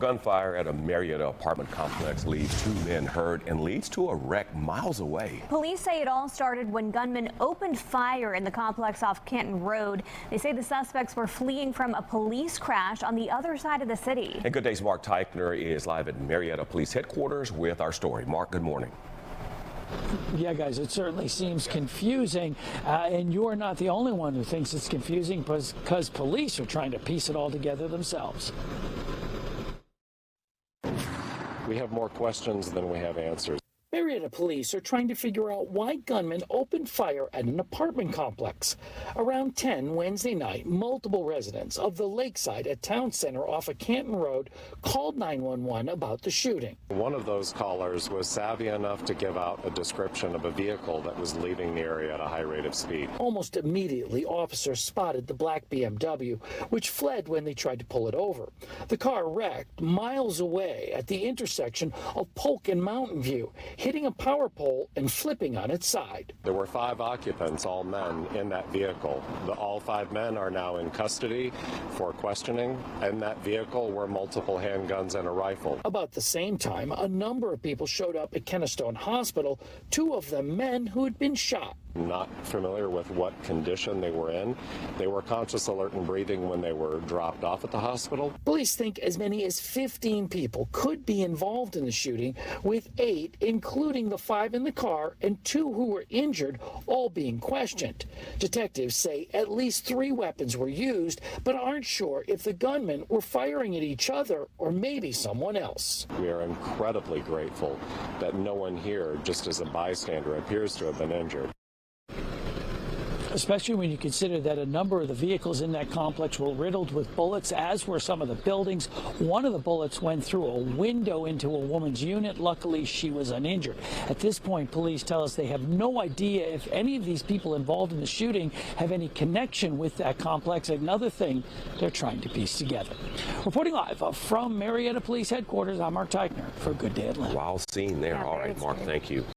Gunfire at a Marietta apartment complex leaves 2 men hurt and leads to a wreck miles away. Police say it all started when gunmen opened fire in the complex off Canton Road. They say the suspects were fleeing from a police crash on the other side of the city. And Good Day's Mark Teichner is live at Marietta Police Headquarters with our story. Mark, good morning. Yeah, guys, it certainly seems confusing, and you're not the only one who thinks it's confusing because police are trying to piece it all together themselves. We have more questions than we have answers. Marietta police are trying to figure out why gunmen opened fire at an apartment complex. Around 10 Wednesday night, multiple residents of the Lakeside at Town Center off of Canton Road called 911 about the shooting. One of those callers was savvy enough to give out a description of a vehicle that was leaving the area at a high rate of speed. Almost immediately, officers spotted the black BMW, which fled when they tried to pull it over. The car wrecked miles away at the intersection of Polk and Mountain View, hitting a power pole and flipping on its side. There were 5 occupants, all men, in that vehicle. All 5 men are now in custody for questioning. In that vehicle were multiple handguns and a rifle. About the same time, a number of people showed up at Kennestone Hospital, 2 of them men who had been shot. Not familiar with what condition they were in. They were conscious, alert, and breathing when they were dropped off at the hospital. Police think as many as 15 people could be involved in the shooting, with 8, including the 5 in the car, and 2 who were injured, all being questioned. Detectives say at least 3 weapons were used, but aren't sure if the gunmen were firing at each other or maybe someone else. We are incredibly grateful that no one here, just as a bystander, appears to have been injured. Especially when you consider that a number of the vehicles in that complex were riddled with bullets, as were some of the buildings. One of the bullets went through a window into a woman's unit. Luckily, she was uninjured. At this point, police tell us they have no idea if any of these people involved in the shooting have any connection with that complex. Another thing they're trying to piece together. Reporting live from Marietta Police Headquarters, I'm Mark Teichner for Good Day Atlanta. Wild scene there. Yeah, All right, Mark, thank you.